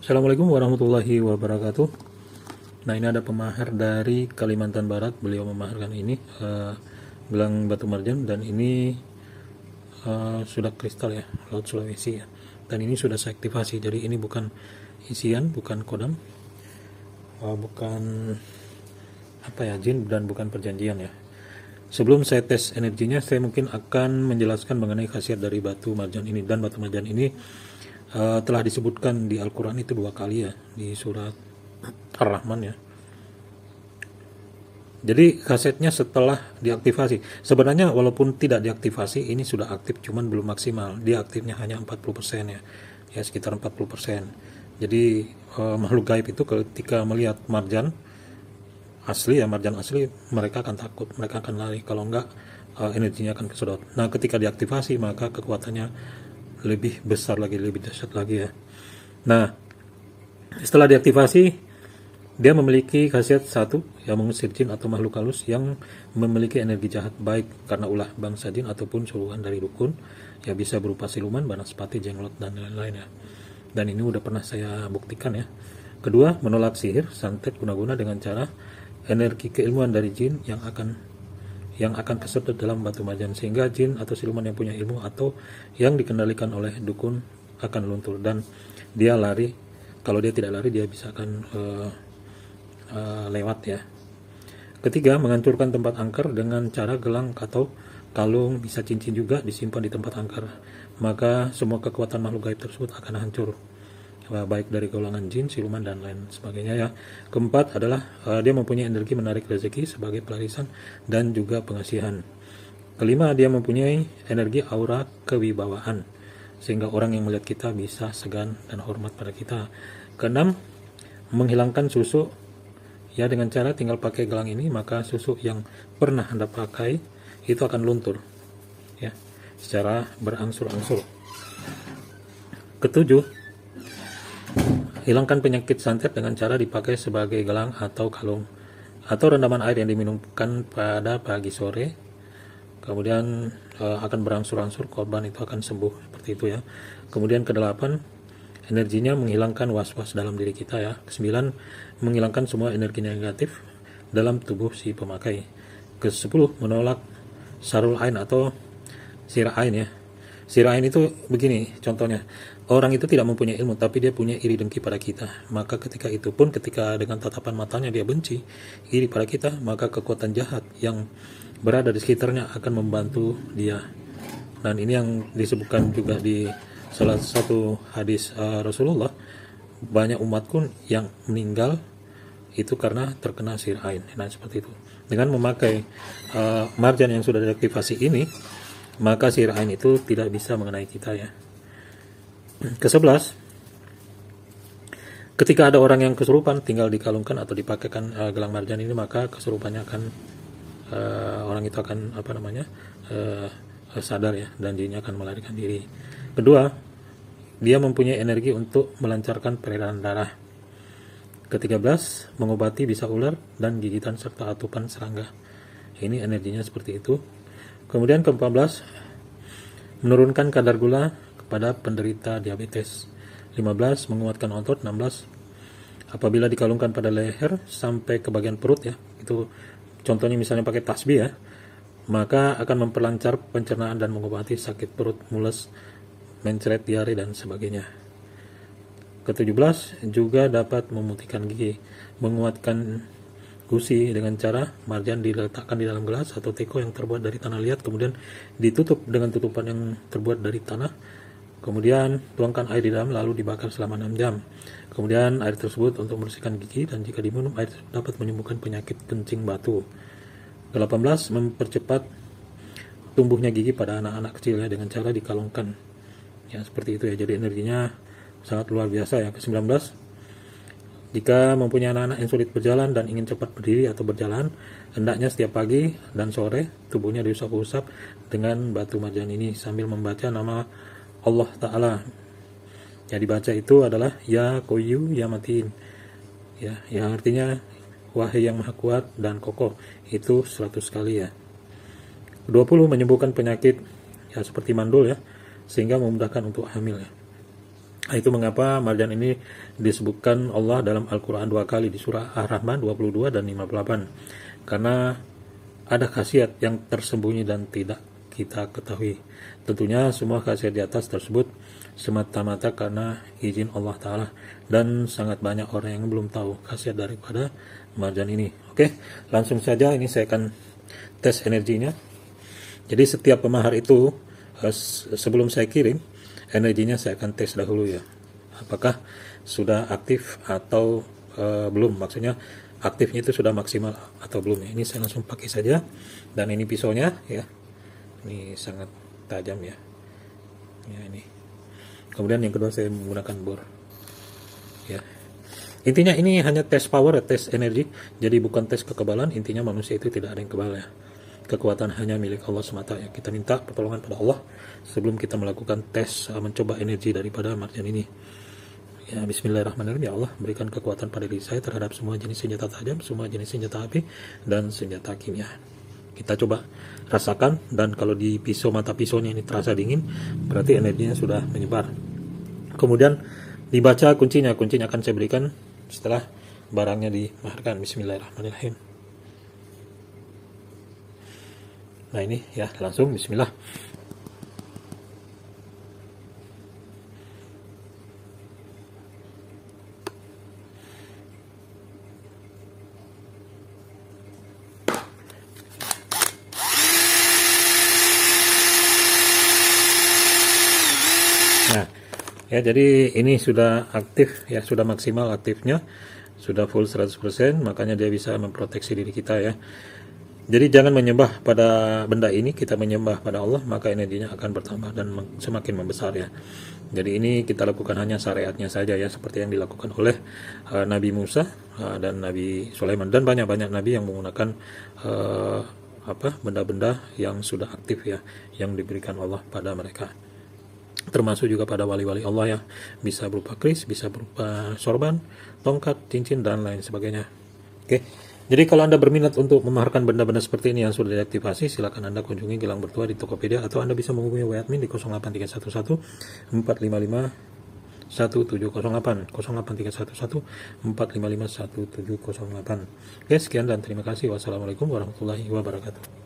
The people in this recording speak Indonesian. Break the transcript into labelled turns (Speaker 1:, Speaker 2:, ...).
Speaker 1: Assalamualaikum warahmatullahi wabarakatuh. Nah, ini ada pemahar dari Kalimantan Barat. Beliau memaharkan ini gelang batu marjan, dan ini sudah kristal ya, Laut Sulawesi ya. Dan ini sudah saya aktivasi. Jadi ini bukan isian, bukan kodam, bukan jin, dan bukan perjanjian ya. Sebelum saya tes energinya, saya mungkin akan menjelaskan mengenai khasiat dari batu marjan ini. Dan batu marjan ini telah disebutkan di Al-Quran itu 2 kali ya, di surat Ar-Rahman ya. Jadi khasiatnya setelah diaktifasi, sebenarnya walaupun tidak diaktifasi, ini sudah aktif, cuman belum maksimal. Dia aktifnya hanya 40% ya, sekitar 40%. Jadi makhluk gaib itu ketika melihat marjan asli ya, marjan asli, mereka akan takut, mereka akan lari, kalau enggak energinya akan kesedot. Nah, ketika diaktifasi maka kekuatannya lebih besar lagi, lebih dahsyat lagi ya. Nah, setelah diaktifasi, dia memiliki khasiat satu, yang mengusir jin atau makhluk halus yang memiliki energi jahat, baik karena ulah bangsa jin ataupun suruhan dari dukun, ya bisa berupa siluman, banaspati, jenglot, dan lain-lain ya. Dan ini udah pernah saya buktikan ya. Kedua, menolak sihir, santet, guna-guna dengan cara energi keilmuan dari jin yang akan kesedot dalam batu marjan, sehingga jin atau siluman yang punya ilmu atau yang dikendalikan oleh dukun akan luntur dan dia lari. Kalau dia tidak lari, dia bisa akan lewat ya. Ketiga, menghancurkan tempat angker dengan cara gelang atau kalung, bisa cincin juga disimpan di tempat angker, maka semua kekuatan makhluk gaib tersebut akan hancur, baik dari golongan jin, siluman, dan lain sebagainya ya. Keempat adalah dia mempunyai energi menarik rezeki sebagai pelarisan dan juga pengasihan. Kelima, dia mempunyai energi aura kewibawaan, sehingga orang yang melihat kita bisa segan dan hormat pada kita. Keenam, menghilangkan susuk ya, dengan cara tinggal pakai gelang ini, maka susuk yang pernah Anda pakai itu akan luntur ya, secara berangsur-angsur. Ketujuh, hilangkan penyakit santet dengan cara dipakai sebagai gelang atau kalung, atau rendaman air yang diminumkan pada pagi sore, kemudian akan berangsur-angsur korban itu akan sembuh, seperti itu ya. Kemudian kedelapan, energinya menghilangkan was-was dalam diri kita ya. Kesembilan, menghilangkan semua energi negatif dalam tubuh si pemakai. Kesepuluh, menolak sarul ain atau sirah ain ya. Sirah ain itu begini contohnya, orang itu tidak mempunyai ilmu tapi dia punya iri dengki pada kita, maka ketika itu pun, ketika dengan tatapan matanya dia benci, iri pada kita, maka kekuatan jahat yang berada di sekitarnya akan membantu dia. Dan ini yang disebutkan juga di salah satu hadis Rasulullah, banyak umatku yang meninggal itu karena terkena sirah ain. Nah, seperti itu. Dengan memakai marjan yang sudah diaktifasi ini, maka sirah ain itu tidak bisa mengenai kita ya. Ke-11, ketika ada orang yang kesurupan, tinggal dikalungkan atau dipakaikan gelang marjan ini, maka kesurupannya akan orang itu akan sadar ya, dan jinnya akan melarikan diri. Kedua, dia mempunyai energi untuk melancarkan peredaran darah. Ke-13, mengobati bisa ular dan gigitan serta atupan serangga. Ini energinya seperti itu. Kemudian ke-14, menurunkan kadar gula pada penderita diabetes. 15, menguatkan otot. 16, apabila dikalungkan pada leher sampai ke bagian perut ya, itu contohnya misalnya pakai tasbih ya, maka akan memperlancar pencernaan dan mengobati sakit perut, mules, mencret, diare, dan sebagainya. Ke-17, juga dapat memutihkan gigi, menguatkan gusi dengan cara marjan diletakkan di dalam gelas atau teko yang terbuat dari tanah liat, kemudian ditutup dengan tutupan yang terbuat dari tanah, kemudian tuangkan air di dalam lalu dibakar selama 6 jam. Kemudian air tersebut untuk membersihkan gigi, dan jika diminum air dapat menyembuhkan penyakit kencing batu. Ke-18, mempercepat tumbuhnya gigi pada anak-anak kecil ya, dengan cara dikalungkan ya, seperti itu ya. Jadi energinya sangat luar biasa ya. Ke-19, jika mempunyai anak-anak yang sulit berjalan dan ingin cepat berdiri atau berjalan, hendaknya setiap pagi dan sore tubuhnya diusap-usap dengan batu marjan ini sambil membaca nama Allah Ta'ala. Yang dibaca itu adalah Ya Qayyum Ya Matin ya, yang artinya wahai yang maha kuat dan kokoh, itu 100 kali ya. 20, menyembuhkan penyakit ya seperti mandul ya, sehingga memudahkan untuk hamil ya. Nah, itu mengapa marjan ini disebutkan Allah dalam Al-Quran 2 kali di surah Ar-Rahman 22 dan 58. Karena ada khasiat yang tersembunyi dan tidak kita ketahui. Tentunya semua khasiat di atas tersebut semata-mata karena izin Allah Ta'ala, dan sangat banyak orang yang belum tahu khasiat daripada marjan ini. Oke, langsung saja ini saya akan tes energinya. Jadi setiap pemahar itu sebelum saya kirim energinya saya akan tes dahulu ya, apakah sudah aktif atau belum, maksudnya aktifnya itu sudah maksimal atau belum. Ini saya langsung pakai saja, dan ini pisaunya ya, ini sangat tajam ya, ini. Kemudian yang kedua saya menggunakan bor ya. Intinya ini hanya tes power, tes energi, jadi bukan tes kekebalan. Intinya manusia itu tidak ada yang kebal ya, kekuatan hanya milik Allah semata ya. Kita minta pertolongan pada Allah sebelum kita melakukan tes mencoba energi daripada marjan ini ya. Bismillahirrahmanirrahim. Ya Allah, berikan kekuatan pada diri saya terhadap semua jenis senjata tajam, semua jenis senjata api, dan senjata kimia. Kita coba rasakan, dan kalau di pisau, mata pisaunya ini terasa dingin, berarti energinya sudah menyebar. Kemudian dibaca kuncinya akan saya berikan setelah barangnya dimaharkan. Bismillahirrahmanirrahim. Nah ini ya, langsung bismillah. Nah ya, jadi ini sudah aktif ya, sudah maksimal aktifnya, sudah full 100%, makanya dia bisa memproteksi diri kita ya. Jadi jangan menyembah pada benda ini, kita menyembah pada Allah, maka energinya akan bertambah dan semakin membesar ya. Jadi ini kita lakukan hanya syariatnya saja ya, seperti yang dilakukan oleh Nabi Musa dan Nabi Sulaiman, dan banyak-banyak nabi yang menggunakan benda-benda yang sudah aktif ya, yang diberikan Allah pada mereka. Termasuk juga pada wali-wali Allah ya, bisa berupa kris, bisa berupa sorban, tongkat, cincin, dan lain sebagainya. Oke. Jadi kalau Anda berminat untuk memaharkan benda-benda seperti ini yang sudah diaktifasi, silakan Anda kunjungi Gilang Bertua di Tokopedia, atau Anda bisa menghubungi WA admin di 08311 455 1708, 08311 455 1708. Oke, sekian dan terima kasih. Wassalamualaikum warahmatullahi wabarakatuh.